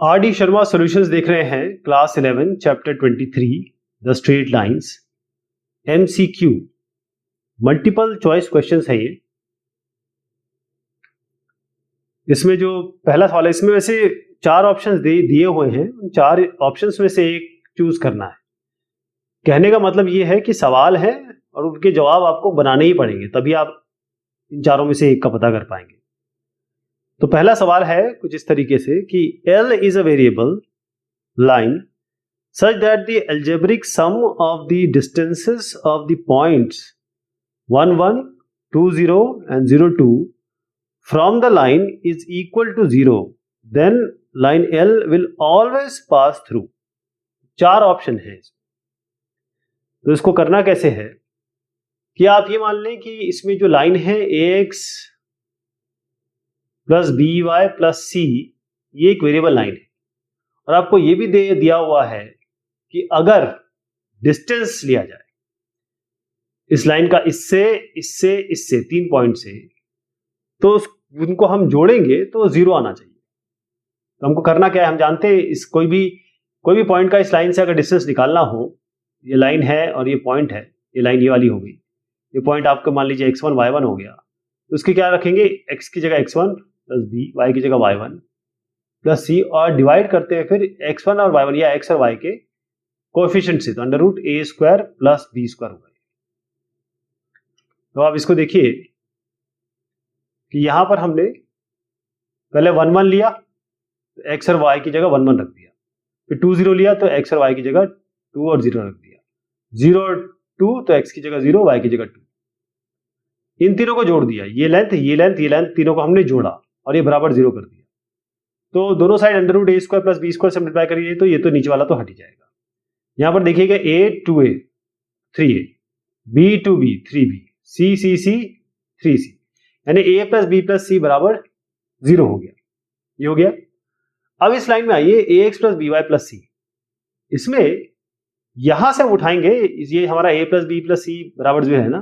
R D Sharma solutions देख रहे हैं, class 11 chapter 23 the straight lines, MCQ multiple choice questions है ये। इसमें जो पहला सवाल है, इसमें वैसे 4 ऑप्शंस दिए हुए हैं। उन 4 ऑप्शंस में से एक चूज करना है। कहने का मतलब ये है कि सवाल है और उनके जवाब आपको बनाने ही पड़ेंगे, तभी आप इन चारों में से एक का पता कर पाएंगे। तो पहला सवाल है कुछ इस तरीके से कि L is a variable line such that the algebraic sum of the distances of the points 1, 1, 2, 0 and 0, 2 from the line is equal to 0, then line L will always pass through. 4 option है। तो इसको करना कैसे है कि आप ये मान लें कि इसमें जो लाइन है ax plus B Y plus C, ये एक वेरिएबल लाइन है और आपको ये भी दिया हुआ है कि अगर डिस्टेंस लिया जाए इस लाइन का इससे इससे इससे 3 पॉइंट से, तो उनको हम जोड़ेंगे तो 0 आना चाहिए। तो हमको करना क्या है, हम जानते हैं इस कोई भी पॉइंट का इस लाइन से अगर डिस्टेंस निकालना हो, ये लाइन है और ये पॉइंट है, ये लाइन ये वाली हो गई, ये पॉइंट आपको मान लीजिए x1 y1 हो गया, तो उसके क्या रखेंगे, x की जगह x1 प्लस बी, y की जगह y1 प्लस सी, और डिवाइड करते हैं फिर x1 और y1 या x और y के कोएफिशिएंट से, तो under root a square plus B square हो गया। तो आप इसको देखिए कि यहां पर हमने पहले 1 1 लिया तो x और y की जगह 1 1 रख दिया, फिर 2 0 लिया तो x और y की जगह 2 और 0 रख दिया, 0 2 तो x की जगह 0 y की जगह 2, इन तीनों को जोड़ दिया, ये लेंथ ये लेंथ ये लेंथ तीनों को हमने जोड़ा और ये बराबर 0 कर दिया। तो दोनों side under root a square plus B square से मल्टीप्लाई करिए तो ये तो नीचे वाला तो हट ही जाएगा। यहां पर देखिएगा a 2a 3a, b 2b 3b, c c c 3c, यानी a plus b plus c बराबर 0 हो गया। ये हो गया। अब इस लाइन में आइए ax plus B Y plus C, इसमें यहां से हम उठाएंगे, ये हमारा a plus B plus C बराबर 0 है ना,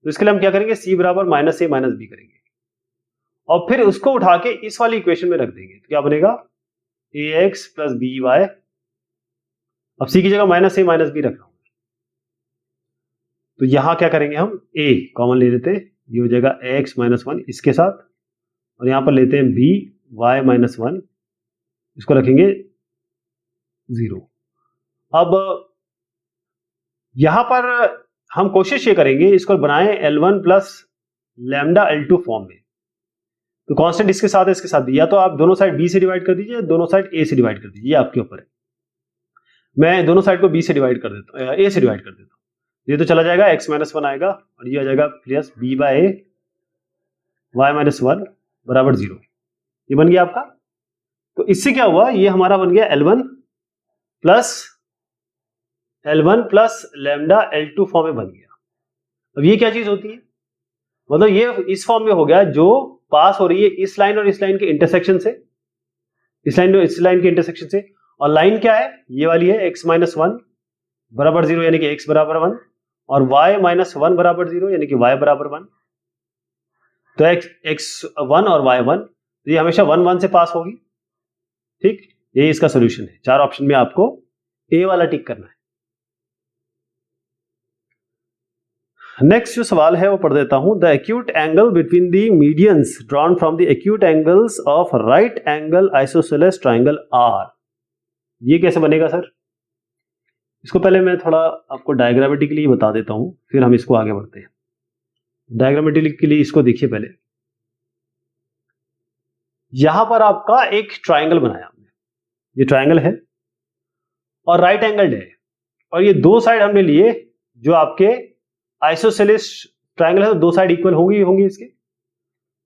तो इसके लिए हम क्या करेंगे, c बराबर माइनस a माइनस b करेंगे और फिर उसको उठा के इस वाली इक्वेशन में रख देंगे। तो क्या बनेगा, ax प्लस बी वाई, अब c की जगह माइनस a माइनस b रख रहा हूं, तो यहां क्या करेंगे, हम a कॉमन ले लेते हैं, ये हो जाएगा x माइनस 1 इसके साथ, और यहां पर लेते हैं b y माइनस 1, इसको रखेंगे 0। अब यहां पर हम कोशिश ये करेंगे इसको बनाएं L1 plus lambda L2 form में। तो कांस्टेंट इसके साथ है इसके साथ, या तो आप दोनों साइड b से डिवाइड कर दीजिए, दोनों साइड a से डिवाइड कर दीजिए, ये आपके ऊपर है। मैं दोनों साइड को b से डिवाइड कर देता हूँ, a से डिवाइड कर देता हूँ, ये तो चला जाएगा, x माइनस 1 आएगा और ये आ जाएगा plus b by a y minus 1 बराबर 0। ये बन गया आपका। तो इससे क्या हुआ, ये हमारा बन गया L1 plus lambda L2 form में बन गया। अब ये क्या चीज होती है, मतलब ये इस फॉर्म में हो गया जो पास हो रही है इस लाइन और इस लाइन के इंटरसेक्शन से, इस लाइन के इंटरसेक्शन से, और लाइन क्या है, ये वाली है x माइनस 1 बराबर 0 यानी कि x बराबर 1, और y माइनस 1 बराबर 0 यानी कि y बराबर 1। तो x1 और y1, तो ये हमेशा 1 1 से पास होगी। ठीक, ये इसका सोल्यूशन है। 4 ऑप्शन में आपको a वाला टिक करना है। नेक्स्ट जो सवाल है वो पढ़ देता हूं। The acute angle between the medians drawn from the acute angles of right angle isosceles triangle are. ये कैसे बनेगा सर, इसको पहले मैं थोड़ा आपको डायग्रामेटिकली बता देता हूं, फिर हम इसको आगे बढ़ते हैं। डायग्रामेटिकली इसको देखिए पहले, यहां पर आपका एक ट्राइंगल बनाया हमने, ये ट्राइंगल है और राइट एंगल्ड है, और ये दो साइड हमने लिए जो आपके आइसोसेलेस ट्राइंगल है, तो 2 साइड इक्वल होंगी इसके,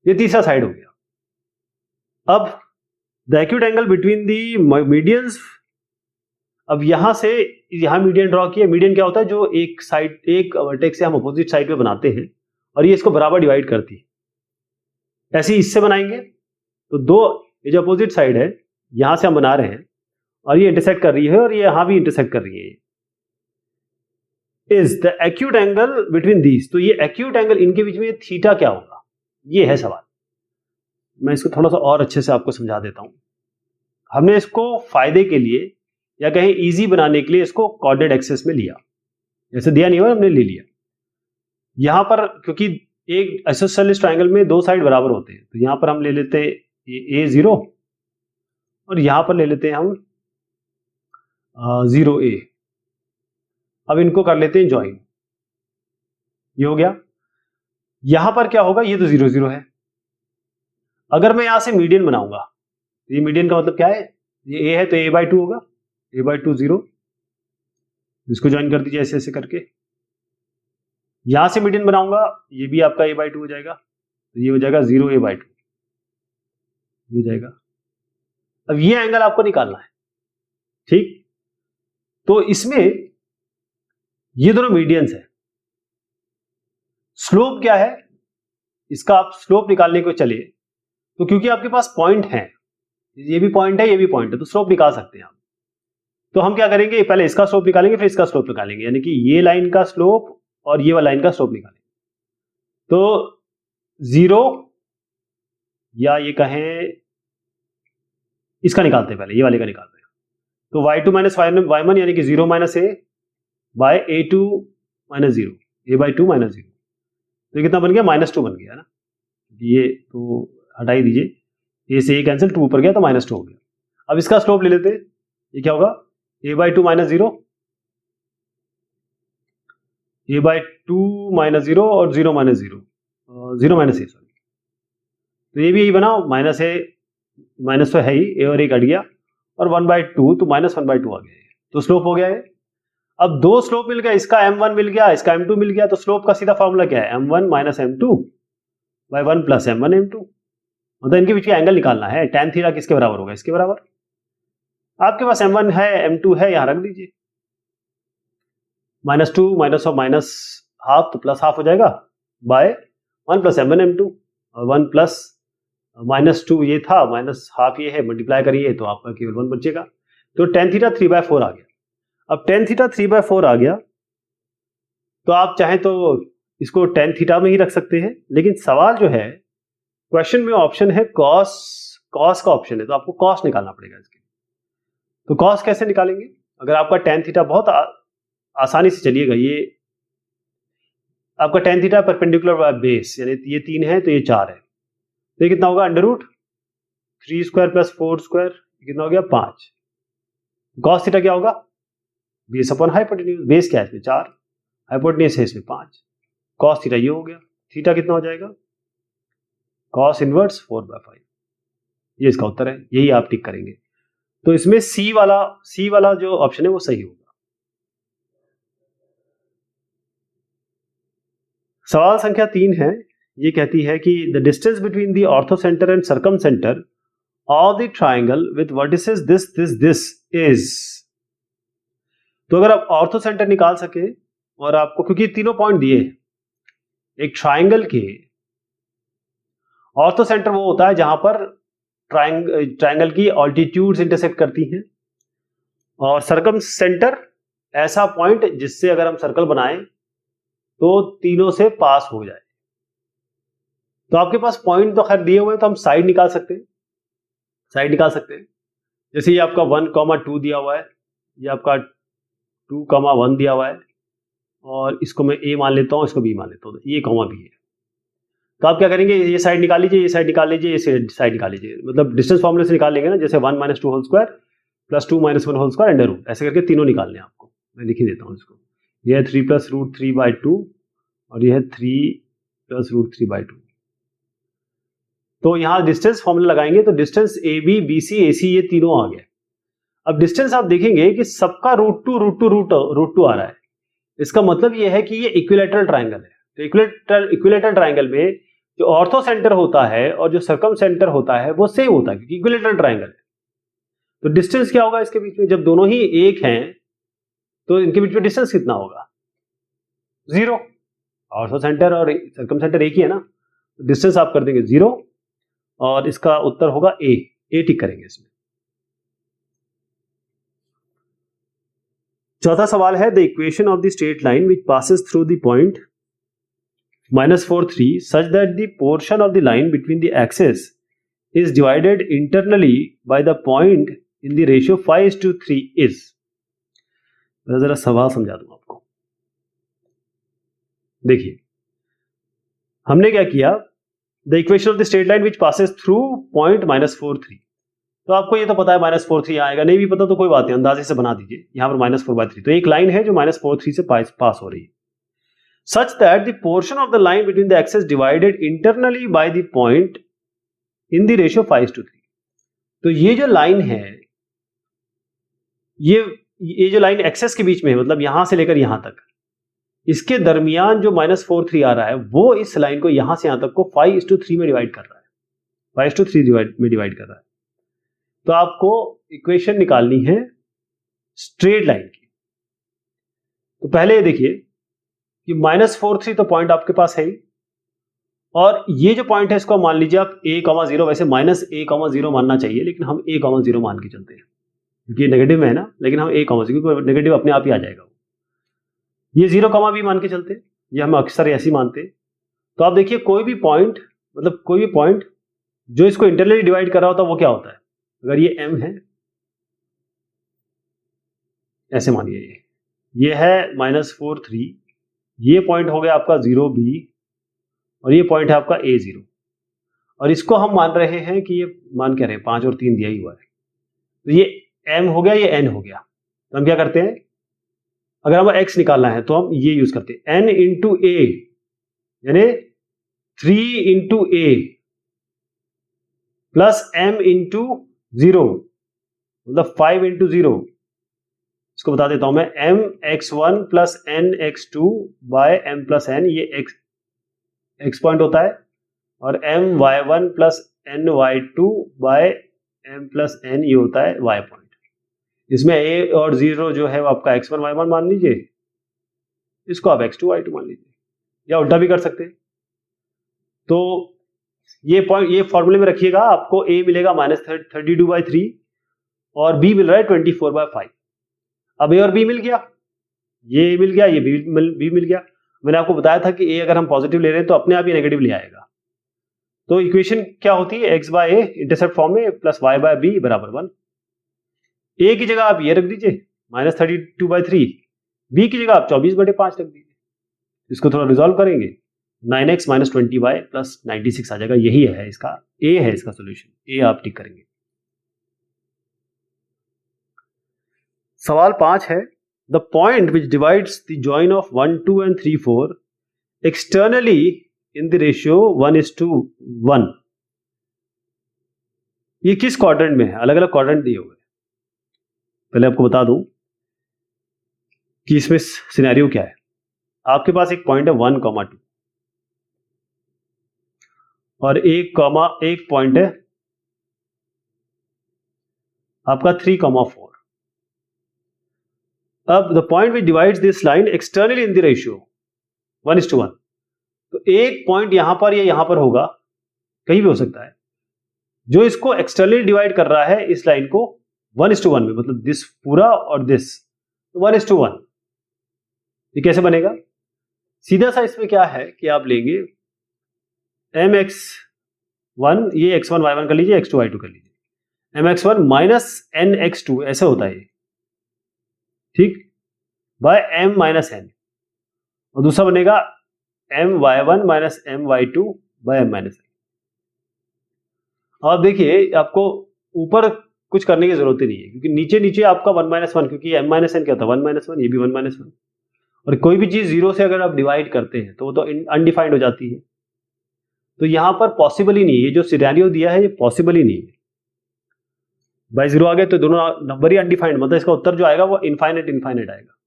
ये तीसरा साइड हो गया। अब the acute angle between the medians, अब यहां से यहां मीडियन ड्रॉ किया। मीडियन क्या होता है, जो एक साइड एक वर्टेक्स से हम अपोजिट साइड पे बनाते हैं और ये इसको बराबर डिवाइड करती है। ऐसे ही इससे बनाएंगे तो ये जो अपोजिट साइड है यहां से हम बना रहे हैं और ये इंटरसेक्ट कर रही है और ये यहां भी इंटरसेक्ट कर रही है, is the acute angle between these. तो ये एक्यूट एंगल इनके बीच में थीटा क्या होगा, ये है सवाल। मैं इसको थोड़ा सा और अच्छे से आपको समझा देता हूं। हमने इसको फायदे के लिए या कहीं इजी बनाने के लिए इसको कोऑर्डिनेट एक्सिस में लिया, जैसे दिया नहीं हुआ हमने ले लिया। यहां पर क्योंकि एक आइसोसेलेस ट्रायंगल में दो साइड बराबर होते हैं, तो यहां पर हम ले लेते हैं ये A0 और यहां पर ले लेते हैं हम 0A। अब इनको कर लेते हैं ज्वाइन, ये हो गया। यहां पर क्या होगा, ये तो 0 0 है। अगर मैं यहां से मीडियन बनाऊंगा, ये मीडियन का मतलब क्या है, ये A है तो A/2 होगा, A/2 0, इसको ज्वाइन कर दीजिए ऐसे ऐसे करके। यहां से मीडियन बनाऊंगा, ये भी आपका A/2 हो जाएगा, तो ये हो जाएगा 0A/2, ये जाएगा। अब ये एंगल आपको निकालना है, ठीक। तो इसमें ये दोनों मीडियंस है। स्लोप क्या है इसका, आप स्लोप निकालने को चले तो क्योंकि आपके पास पॉइंट है, ये भी पॉइंट है ये भी पॉइंट है, तो स्लोप निकाल सकते हैं आप। तो हम क्या करेंगे, पहले इसका स्लोप निकालेंगे फिर इसका स्लोप निकालेंगे, यानी कि ये लाइन का स्लोप और ये वाला लाइन का स्लोप निकालेंगे। तो 0 या ये कहें इसका निकालते हैं, पहले ये वाले का निकालते हैं। तो y2 माइनस y1 यानी कि 0 minus a by A2 minus 0, A/2 minus 0, तो कितना बन गया, -2 बन गया ना। ये तो हटा ही दीजिए, a से a कैंसिल, 2 ऊपर गया तो -2 हो गया। अब इसका स्लोप ले लेते हैं, ये क्या होगा, A/2 माइनस 0, A/2 माइनस 0 और 0 माइनस 0, 0 माइनस a, सॉरी। तो ये भी यही बना, माइनस है माइनस तो है ही, a और a कट गया और 1/2 तो -1/2 आ गया, तो स्लोप हो गया है। अब दो स्लोप मिल गया, इसका m1 मिल गया, इसका m2 मिल गया, तो स्लोप का सीधा फॉर्मूला क्या है, m1 minus m2 bye 1 plus m1 m2। मतलब इनके बीच का एंगल निकालना है, tan थीटा किसके बराबर होगा, इसके बराबर। आपके पास m1 है m2 है, यहां रख दीजिए, -2 माइनस और माइनस हाफ तो प्लस हाफ हो जाएगा बाय 1 प्लस m1 m2, और 1 प्लस -2 ये था, माइनस हाफ ये है, मल्टीप्लाई करिए तो आपका केवल 1 बचेगा। तो tan थीटा 3/4 आ गया। अब tan थीटा 3/4 आ गया, तो आप चाहें तो इसको tan थीटा में ही रख सकते हैं, लेकिन सवाल जो है, क्वेश्चन में ऑप्शन है cos का ऑप्शन है, तो आपको cos निकालना पड़ेगा इसके। तो cos कैसे निकालेंगे, अगर आपका tan थीटा बहुत आसानी से, चलिएगा, ये आपका tan थीटा परपेंडिकुलर बेस, यानी ये 3 है तो ये 4 है, तो ये कितना होगा, √3² प्लस 4² कितना हो गया, 5। cos थीटा क्या होगा, बेस अपॉन हाइपोटेन्यूज, बेस क्या है इसमें 4, हाइपोटेन्यूज है इसमें 5, cos थीटा ये हो गया। थीटा कितना हो जाएगा, cos इनवर्स 4/5, ये इसका उत्तर है, यही आप टिक करेंगे। तो इसमें सी वाला जो ऑप्शन है वो सही होगा। सवाल संख्या 3 है, ये कहती है कि the distance between the ortho centre and circum centre of the triangle with vertices this is. तो अगर आप ऑर्थो सेंटर निकाल सके, और आपको क्योंकि तीनों पॉइंट दिए, एक ट्राइंगल के ऑर्थो सेंटर वो होता है जहां पर ट्राइंगल की ऑल्टीट्यूड्स इंटरसेक्ट करती हैं, और सर्कम सेंटर ऐसा पॉइंट जिससे अगर हम सर्कल बनाएं तो तीनों से पास हो जाए। तो आपके पास पॉइंट तो खैर दिए हुए हैं, तो हम साइड निकाल सकते हैं, जैसे ये आपका 1,2 दिया हुआ है, ये आपका 2,1 दिया हुआ है, और इसको मैं a मान लेता हूं, इसको b मान लेता हूं, ये कॉमा b है। तो आप क्या करेंगे, ये साइड निकाल लीजिए, ये साइड निकाल लीजिए, ये साइड निकाल लीजिए, मतलब डिस्टेंस फॉर्मूले से निकाल लेंगे ना, जैसे 1 - 2 whole square plus 2 - 1 whole square under root, ऐसे करके तीनों निकालने हैं आपको। मैं लिख ही देता हूँ इसको, ये है 3 + √3/2 और ये है 3 + √3/2। तो यहाँ डिस्टेंस फॉर्मूला लगाएंगे तो डिस्टेंस AB BC AC ये तीनों आ गए। अब डिस्टेंस आप देखेंगे कि सबका √2 आ रहा है, इसका मतलब ये है कि ये इक्विलैटरल ट्राइंगल है। तो इक्विलैटरल ट्राइंगल में जो ऑर्थो सेंटर होता है और जो सर्कम सेंटर होता है वो सेम होता है, क्योंकि इक्विलैटरल ट्राइंगल है। तो डिस्टेंस क्या होगा इसके बीच में, जब दोनों ही एक हैं तो इनके बीच में डिस्टेंस कितना होगा, 0। ऑर्थो सेंटर और सर्कम सेंटर एक ही है ना, तो डिस्टेंस आप कर देंगे 0, और इसका उत्तर होगा ए टिक करेंगे इसमें। चौथा सवाल है, the equation of the straight line which passes through the point -4 3 such that the portion of the line between the axes is divided internally by the point in the ratio 5:3 is. मैं जरा सवाल समझा दूं आपको। देखिए हमने क्या किया, the equation of the straight line which passes through point -4,3। तो आपको ये तो पता है -4,3 आएगा, नहीं भी पता तो कोई बात नहीं, अंदाजे से बना दीजिए। यहां पर -4/3, तो एक लाइन है जो -4,3 से पास हो रही है। such that the portion of the line between the axes divided internally by the point in the ratio 5:3। तो ये जो लाइन है, ये जो लाइन एक्सेस के बीच में है, मतलब यहां से लेकर यहां तक, इसके दरमियान जो -4,3 आ रहा है वो इस लाइन को यहां से यहां तक को 5:3 में डिवाइड कर रहा है, 5:3 में डिवाइड कर रहा है। तो आपको इक्वेशन निकालनी है स्ट्रेट लाइन की। तो पहले ये देखिए कि -4,3 तो पॉइंट आपके पास है ही, और ये जो पॉइंट है इसको मान लीजिए आप a,0, वैसे -a,0 मानना चाहिए, लेकिन हम a,0 मान के चलते हैं क्योंकि ये नेगेटिव में है ना, लेकिन हम a,0 क्योंकि नेगेटिव अपने आप ही आ जाएगा। ये 0,b मान के चलते हैं, ये हम अक्सर ऐसे ही मानते हैं। तो आप देखिए कोई भी पॉइंट, मतलब कोई भी पॉइंट जो इसको इंटरनली डिवाइड कर रहा होता है वो क्या होता है। अगर ये m है, ऐसे मानिए ये है -4,3, ये पॉइंट हो गया आपका 0b, और ये पॉइंट है आपका a0, और इसको हम मान रहे हैं कि ये मान क्या रहे, 5 और 3 दिया ही हुआ है। तो ये m हो गया, ये n हो गया। तो हम क्या करते हैं, अगर हमें x निकालना है तो हम ये यूज करते हैं, n इंटू a, यानी 3 into a plus m into 0, मतलब 5 इंटू 0। इसको बता देता हूं मैं, mx1 plus nx2 by m plus n, ये x पॉइंट होता है, और my1 plus ny2 by m plus n ये होता है y पॉइंट। इसमें a और 0 जो है वो आपका x1 y1 मान लीजिए, इसको आप x2 y2 मान लीजिए, या उल्टा भी कर सकते हैं। तो ये पॉइंट, ये फॉर्मूले में रखिएगा, आपको a मिलेगा -32/3 और b मिल रहा है 24/5। अब a और b मिल गया, ये मिल गया, ये b मिल गया। मैंने आपको बताया था कि a अगर हम पॉजिटिव ले रहे हैं तो अपने आप ही नेगेटिव ले आएगा। तो इक्वेशन क्या होती है, x by a intercept form में प्लस y बाय b बराबर 1। a की जगह आप ये रख दीजिए -32/3, b की जगह आप 24/5 रख दीजिए। इसको थोड़ा रिजॉल्व करेंगे, 9x - 20y प्लस 96 आ जाएगा। यही है इसका a, है इसका सोल्यूशन, a आप टिक करेंगे। सवाल 5 है, the point which divides the join of 1, 2 and 3, 4 externally in the ratio 1:1, ये किस क्वाड्रेंट में है। अलग अलग क्वाड्रेंट दिए हुए। पहले आपको बता दूं कि इसमें सिनेरियो क्या है। आपके पास एक पॉइंट है 1,2 और एक पॉइंट है आपका 3,4। अब the point which divides this line externally in the ratio 1:1, तो एक पॉइंट यहां पर या यहां पर होगा, कहीं भी हो सकता है, जो इसको एक्सटर्नली डिवाइड कर रहा है इस लाइन को 1:1 में, मतलब दिस पूरा और दिस 1:1। ये कैसे बनेगा, सीधा सा इसमें क्या है कि आप लेंगे mx1, ये x1 y1 कर लीजिए, x2 y2 कर लीजिए, mx1 माइनस nx2 ऐसे होता है ये, ठीक, बाय m माइनस n, और दूसरा बनेगा my1 minus my2 by m minus n। अब देखिए आपको ऊपर कुछ करने की जरूरत ही नहीं है, क्योंकि नीचे नीचे आपका 1 - 1, क्योंकि m माइनस n क्या होता है 1 - 1, ये भी 1 - 1, और कोई भी चीज 0 से अगर आप डिवाइड करते हैं तो वो तो अनडिफाइंड हो जाती है। तो यहां पर पॉसिबल ही नहीं है, ये जो सिनेरियो दिया है ये पॉसिबल ही नहीं है। बाय 0 आ गए तो दोनों नंबर ही अनडिफाइंड, मतलब इसका उत्तर जो आएगा वो इनफाइनाइट आएगा,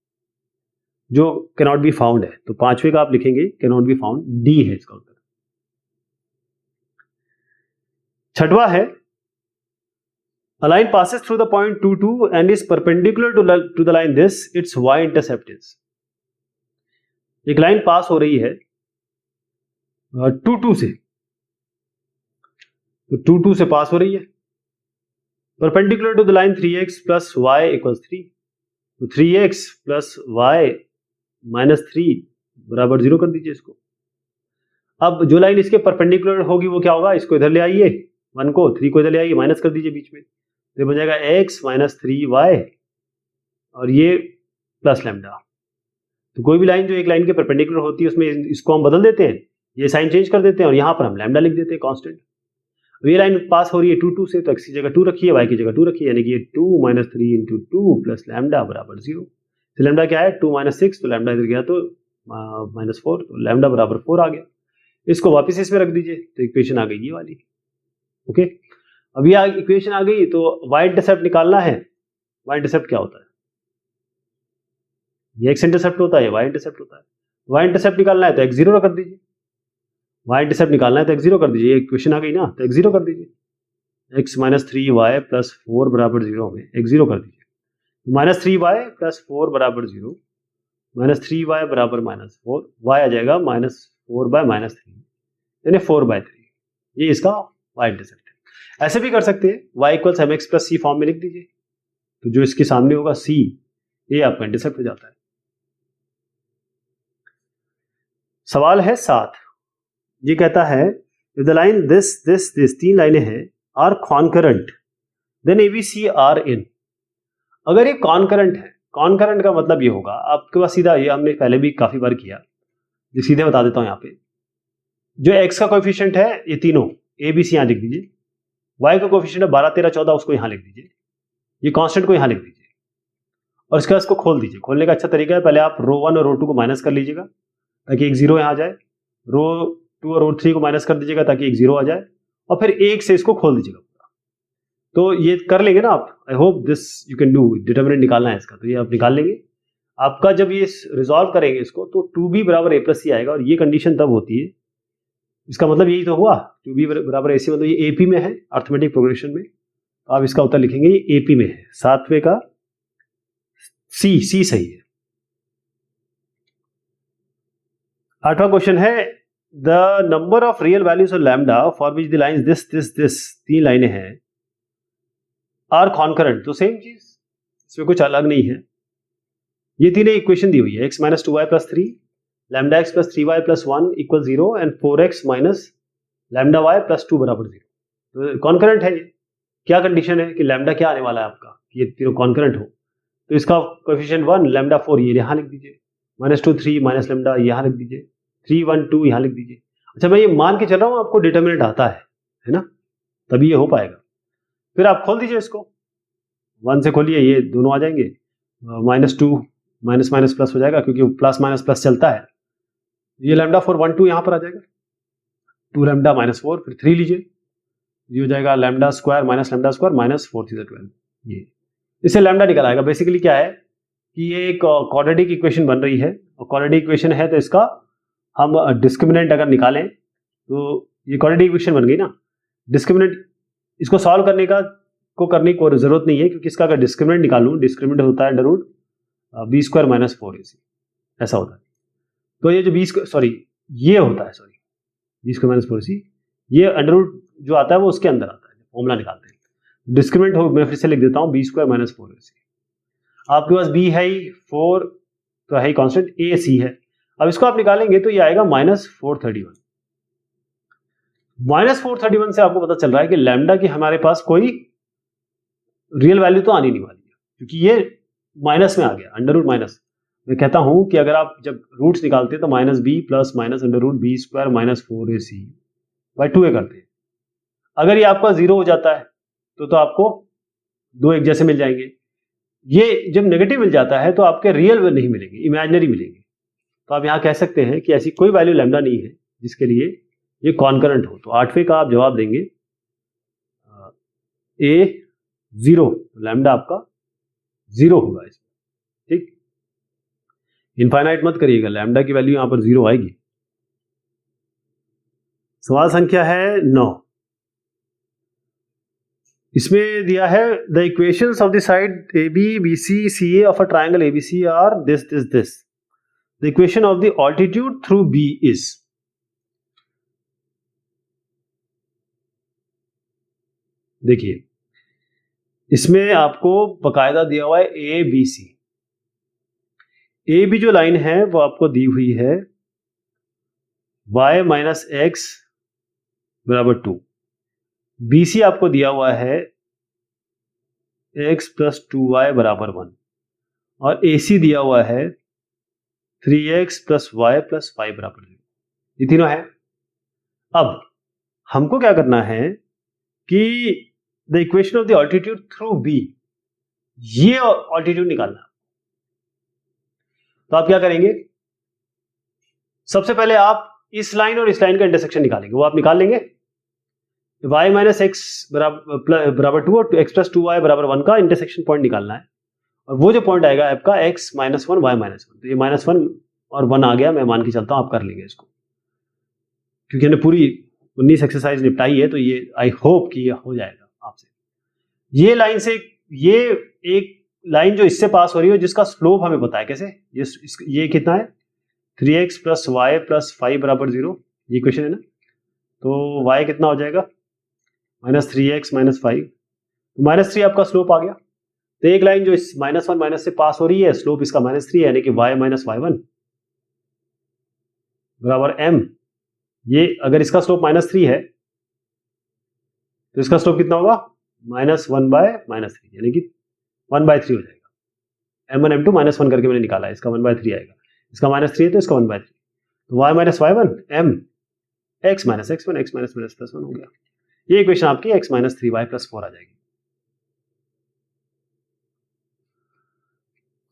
जो कैन नॉट बी फाउंड है। तो पांचवे का आप लिखेंगे can not be found, D है इसका उत्तर। छठवां है, a line passes through the point 2, 2 and is perpendicular to the line this, its y intercept is। एक लाइन पास हो रही है 2, 2 से, तो 2, 2 से पास हो रही है, perpendicular to the line 3x plus y equals 3, तो 3x प्लस वाई माइनस 3 बराबर 0 कर दीजिए इसको। अब जो लाइन इसके परपेंडिकुलर होगी वो क्या होगा, इसको इधर ले आइए, 1 को 3 को इधर ले आइए, माइनस कर दीजिए बीच में, तो ये बन जाएगा x माइनस 3y और ये प्लस लैम्डा। तो कोई भी लाइन जो एक लाइन के परपेंडिकुलर होती है उसमें इसको हम बदल देते हैं, ये साइन चेंज कर देते हैं और यहाँ पर हम लैम्डा लिख देते हैं कांस्टेंट। अब ये लाइन पास हो रही है 2 2 से, तो x की जगह 2 रखी है, y की जगह 2 रखी है, यानी कि ये 2 माइनस 3 इंटू 2 प्लस लैम्डा बराबर 0। तो लैम्डा क्या है 2 माइनस 6, तो लैम्डा इधर गया तो माइनस 4, तो लैम्डा बराबर 4 आ गया। इसको वापस इसमें रख दीजिए तो इक्वेशन आ गई ये वाली। ओके, अब ये इक्वेशन आ गई तो y इंटरसेप्ट निकालना है। y इंटरसेप्ट क्या होता है? ये x इंटरसेप्ट होता है, y इंटरसेप्ट होता है। y इंटरसेप्ट निकालना है तो x 0 कर दीजिए, y इंटरसेप्ट निकालना है तो x 0 कर दीजिए। ये इक्वेशन आ गई ना, तो x 0 कर दीजिए। x माइनस 3y प्लस 4 बराबर 0 में x 0 कर दीजिए। माइनस 3y प्लस 4 बराबर 0, माइनस 3y बराबर माइनस 4, y आ जाएगा माइनस 4 बाय माइनस 3, यानी 4 बाय 3। ये इसका y इंटरसेप्ट है। ऐसे भी कर सकते हैं, y equals mx plus c form में लिख दीजिए, तो जो इसके सामने होगा c, ये आपका इंटरसेप्ट हो जाता है। सवाल है 7, ये कहता है if the line this 3 लाइनें हैं are concurrent then ABC are in। अगर ये कॉन्करेंट है, कॉन्करेंट का मतलब ये होगा आपके पास सीधा, ये हमने पहले भी काफी बार किया, जो सीधे बता देता हूं। यहाँ पे जो x का कोएफिशिएंट है ये तीनों ABC यहां लिख दीजिए, y का कोएफिशिएंट है 12 13 14, उसको यहां लिख दीजिए, ये कांस्टेंट को यहां लिख दीजिए और इसके बाद इसको खोल दीजिए। खोलने का अच्छा तरीका है, पहले आप रो 1 और रो 2 को माइनस कर लीजिएगा ताकि एक 0 यहां आ जाए, रो 2 और रो 3 को माइनस कर दीजिएगा ताकि एक 0 आ जाए, और फिर 1 से इसको खोल दीजिएगा पूरा। तो ये कर लेंगे ना आप, I hope this you can do. Determinant निकालना है इसका, तो ये आप निकाल लेंगे। आपका जब ये रिजॉल्व करेंगे इसको तो 2b बराबर a प्लस सी आएगा, और ये कंडीशन तब होती है, इसका मतलब यही तो हुआ 2b बराबर ac, मतलब ये AP में है अर्थमेटिक प्रोग्रेशन में। तो आप इसका उत्तर लिखेंगे ये AP में है, 7वें का C सही है। 8वां क्वेश्चन है the number of real values of lambda for which the lines this 3 लाइनें हैं आर कॉन्करेंट। तो सेम चीज, इसमें कुछ अलग नहीं है। ये तीनों इक्वेशन दी हुई है, x minus 2y plus 3, lambda x plus 3y plus 1 equal 0 and 4x minus lambda y plus 2 बराबर 0। तो कॉन्करेंट है ये। क्या कंडीशन है कि लैम्डा क्या आने वाला है आपका, ये तीनों कॉन्करेंट हो। तो इसका कोएफिशिएंट 1 लैम्डा 4 ये यहाँ लिख दीजिए, माइनस 2 3 माइनस लैम्डा यहाँ लिख दीजिए, 3 1 2 यहाँ लिख दीजिए। अच्छा, मैं ये मान के चल रहा हूँ आपको डिटरमिनेंट आता है ना, तभी ये हो पाएगा। फिर आप खोल दीजिए इसको, 1 से खोलिए, ये दोनों आ जाएंगे, माइनस 2 माइनस माइनस प्लस हो जाएगा क्योंकि प्लस माइनस प्लस चलता है। ये लैम्डा 4 1 2 यहाँ पर आ जाएगा, 2 लैम्डा माइनस 4, फिर 3 लीजिए, ये हो जाएगा lambda square minus lambda square minus 4 3 12। ये इससे लैम्डा निकल आएगा। बेसिकली क्या है कि ये एक क्वाड्रेटिक इक्वेशन बन रही है, और क्वाड्रेटिक इक्वेशन है तो इसका हम डिस्क्रिमिनेंट अगर निकालें तो ये क्वाड्रेटिक इक्वेशन बन गई ना। डिस्क्रिमिनेंट इसको सॉल्व करने करने की कोई जरूरत नहीं है, क्योंकि इसका अगर डिस्क्रिमिनेंट निकालूं, डिस्क्रिमिनेंट होता है under root B square minus 4ac, ऐसा होता है। तो ये जो बी ये होता है, बी स्क्वायर माइनस 4ac, ये अंडर रूट जो आता है वो उसके अंदर आता है, फॉर्मूला निकालते हैं। डिस्क्रिमिनेंट हो, मैं फिर से लिख देता हूँ बी स्क्वायर माइनस 4ac। आपके पास b है ही 4, तो है ही कॉन्स्टेंट, ac है। अब इसको आप निकालेंगे तो ये आएगा माइनस 431। माइनस 431 से आपको पता चल रहा है कि लैम्डा की हमारे पास कोई रियल वैल्यू तो आनी नहीं वाली है, क्योंकि ये माइनस में आ गया, अंडर रूट माइनस। मैं कहता हूं कि अगर आप जब रूट्स निकालते हैं तो minus B plus minus under root B square minus 4ac by 2a करते हैं। अगर ये आपका 0 हो जाता है तो आपको दो एक जैसे मिल जाएंगे। ये जब नेगेटिव मिल जाता है तो आपके रियल नहीं मिलेंगे, इमेजिनरी मिलेंगे। तो आप यहां कह सकते हैं कि ऐसी कोई वैल्यू लैम्डा नहीं है जिसके लिए ये कॉन्करेंट हो। तो 8वें का आप जवाब देंगे A 0, लैम्डा आपका 0 होगा इसमें। ठीक, इनफाइनाइट मत करिएगा, लैम्डा की वैल्यू यहां पर 0 आएगी। सवाल संख्या है 9, इसमें दिया है the equations of the side AB BC CA of a triangle ABC are this the equation of the altitude through B is. देखिए, इसमें आपको बकायदा दिया हुआ है ABC। AB जो लाइन है वो आपको दी हुई है y माइनस एक्स बराबर 2। BC आपको दिया हुआ है x प्लस 2y बराबर 1 और AC दिया हुआ है 3x प्लस वाई प्लस 5 बराबर 0। ये तीनों है। अब हमको क्या करना है कि the equation of the altitude through B, ये ऑल्टीट्यूड निकालना। तो आप क्या करेंगे, सबसे पहले आप इस लाइन और इस लाइन का इंटरसेक्शन निकालेंगे। वो आप निकाल लेंगे। y माइनस एक्स बराबर 2 और x प्लस 2y बराबर 1 का इंटरसेक्शन पॉइंट निकालना है। और वो जो पॉइंट आएगा आपका x माइनस 1 y माइनस 1, तो ये माइनस 1 और 1 आ गया। मैं मान के चलता हूं आप कर लेंगे इसको, क्योंकि हमने पूरी 19 एक्सरसाइज निपटाई है, तो ये आई होप कि ये हो जाएगा आपसे। ये लाइन से ये एक लाइन जो इससे पास हो रही है जिसका स्लोप हमें पता है कैसे, ये कितना है 3x प्लस वाई प्लस 5 बराबर 0, ये इक्वेशन है ना। तो y कितना हो जाएगा माइनस 3x माइनस 5, तो माइनस 3 आपका स्लोप आ गया। तो एक लाइन जो इस माइनस 1 माइनस से पास हो रही है, स्लोप इसका माइनस 3 है, यानी कि y माइनस y1 बराबर m। ये अगर इसका स्लोप माइनस 3 है तो इसका स्लोप कितना होगा माइनस 1 बाय माइनस 3, यानी कि 1 बाय 3 हो जाएगा। m1 m2 माइनस 1 करके मैंने निकाला है, इसका 1 बाय 3 आएगा। इसका माइनस 3 है तो इसका 1 बाय 3, तो y minus y1 m x minus x1 x minus minus plus 1 हो गया। ये इक्वेशन आपकी x माइनस 3y प्लस 4 आ जाएगी।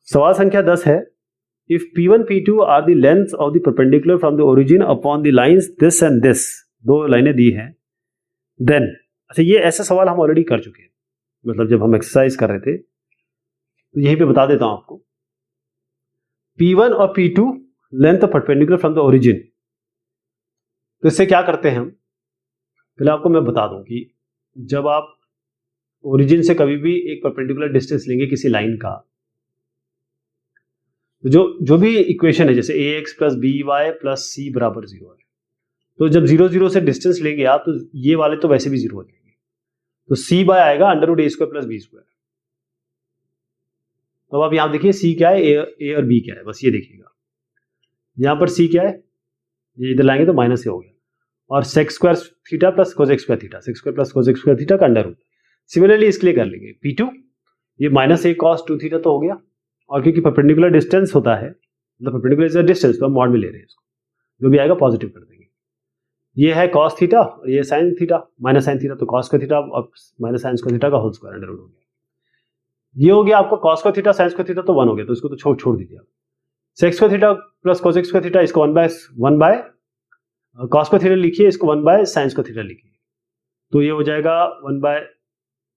सवाल संख्या 10 है, if p1 p2 are the lengths of the perpendicular from the origin upon the lines this and this, दो लाइनें दी हैं, then, अच्छा ये ऐसा सवाल हम ऑलरेडी कर चुके हैं, मतलब जब हम एक्सरसाइज कर रहे थे, तो यहीं पे बता देता हूं आपको। p1 और p2 length of perpendicular from the origin, तो इससे क्या करते हैं हम, पहले आपको मैं बता दूं कि जब आप ओरिजिन से कभी भी एक परपेंडिकुलर डिस्टेंस लेंगे किसी लाइन का, तो जो भी इक्वेशन है, जैसे ax plus B Y plus C बराबर 0 है, तो जब 0 0 से डिस्टेंस लेंगे आप, तो ये वाले तो वैसे भी 0 हो जाएंगे, तो c बाय आएगा अंडर रूट ए स्क्वायर प्लस बी स्क्वायर। तो अब आप यहां देखिए c क्या है, a और b क्या है, बस ये देखिएगा। यहां पर c क्या है, ये इधर लाएंगे तो माइनस ए हो गया, और sec square theta plus cosec square theta, sec square plus cosec square theta का अंडर रूट। सिमिलरली इसके लिए कर लेंगे p2, ये माइनस ए कॉस 2 थीटा तो हो गया, और क्योंकि परपेंडिकुलर डिस्टेंस होता है, मतलब परपेंडिकुलर इज अ डिस्टेंस, तो हम मॉड में ले रहे हैं इसको, जो भी आएगा पॉजिटिव कर देंगे। ये है कॉस थीटा और ये sine theta, minus sine theta, तो कॉस का थीटा और माइनस साइन का थीटा का होल स्क्वायर अंडर रूट हो गया। ये हो गया आपका कॉस का थीटा साइन का थीटा, तो 1 हो गया, तो इसको तो छोड़ दीजिए आप। सेक्स का थीटा प्लस कोसेक का थीटा, इसको 1 बाय कॉस का थीटा लिखिए, इसको 1 बाय साइन का थीटा लिखिए, तो ये हो जाएगा 1 बाय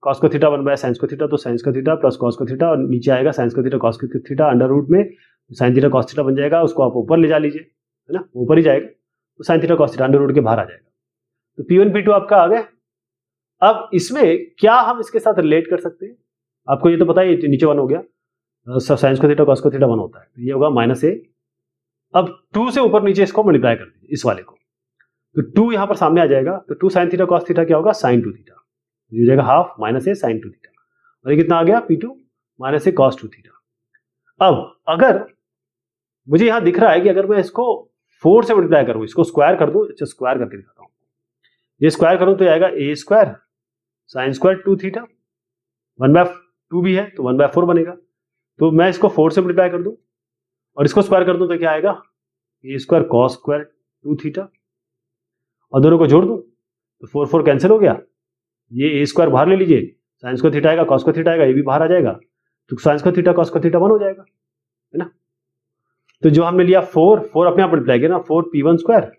कॉस का थीटा 1 बाय साइन का थीटा, तो साइन का थीटा प्लस कॉस का थीटा, और नीचे आएगा साइन का थीटा कॉस का थीटा अंडर रूट में साइन थीटा कॉस थीटा बन जाएगा। उसको आप ऊपर ले जा लीजिए, है ना, ऊपर ही जाएगा, तो sine theta cos theta under root के बाहर आ जाएगा। तो p1 p2 आपका आ गया। अब इसमें क्या हम इसके साथ रिलेट कर सकते हैं, आपको ये तो पता है, नीचे 1 हो गया, साइन का थीटा कॉस का थीटा 1 होता है, तो ये होगा माइनस ए। अब 2 से ऊपर नीचे इसको मल्टीप्लाई कर दीजिए, इस वाले को, तो 2 यहां पर सामने आ जाएगा, तो 2 साइन थीटा कॉस थीटा क्या होगा साइन 2 थीटा, ये हो जाएगा हाफ माइनस ए साइन 2 थीटा, और ये कितना आ गया p2 माइनस ए कॉस 2 थीटा। अब अगर मुझे यहां दिख रहा है कि अगर मैं इसको 4 से मल्टीप्लाई करूं, इसको स्क्वायर कर दूं, अच्छा स्क्वायर करके दिखाता हूं, ये स्क्वायर करूं तो आएगा ए स्क्वायर साइन स्क्वायर 2 थीटा, 1/2 भी है तो 1/4 बनेगा। तो मैं इसको 4 से मल्टीप्लाई कर दूं और इसको स्क्वायर कर दूं तो क्या आएगा ए स्क्वायर कॉस स्क्वायर 2 थीटा, और दोनों को जोड़ दूं तो 4 4 कैंसिल हो गया, ये ए स्क्वायर बाहर ले लीजिए, साइन का थीटा आएगा कॉस का थीटा आएगा, ये भी बाहर आ जाएगा, तो साइन का थीटा कॉस का थीटा 1 हो जाएगा, है ना। तो जो हमने लिया 4 अपने आप मल्टीप्लाई किया ना, 4 p1 स्क्वायर,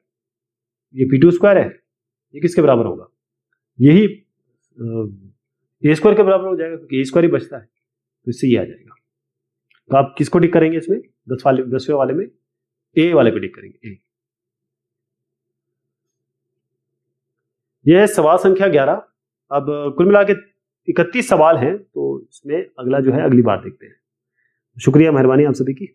ये p2 स्क्वायर है, ये किसके बराबर होगा, यही ए स्क्वायर के बराबर हो जाएगा, क्योंकि ए स्क्वायर ही बचता है, तो इससे ये आ जाएगा। तो आप किसको टिक करेंगे इसमें, 10वें वाले में ए वाले पे टिक करेंगे, ए। यह है सवाल संख्या 11। अब कुल मिला के 31 सवाल हैं, तो इसमें अगला जो है अगली बार देखते हैं। शुक्रिया, मेहरबानी आप सभी की।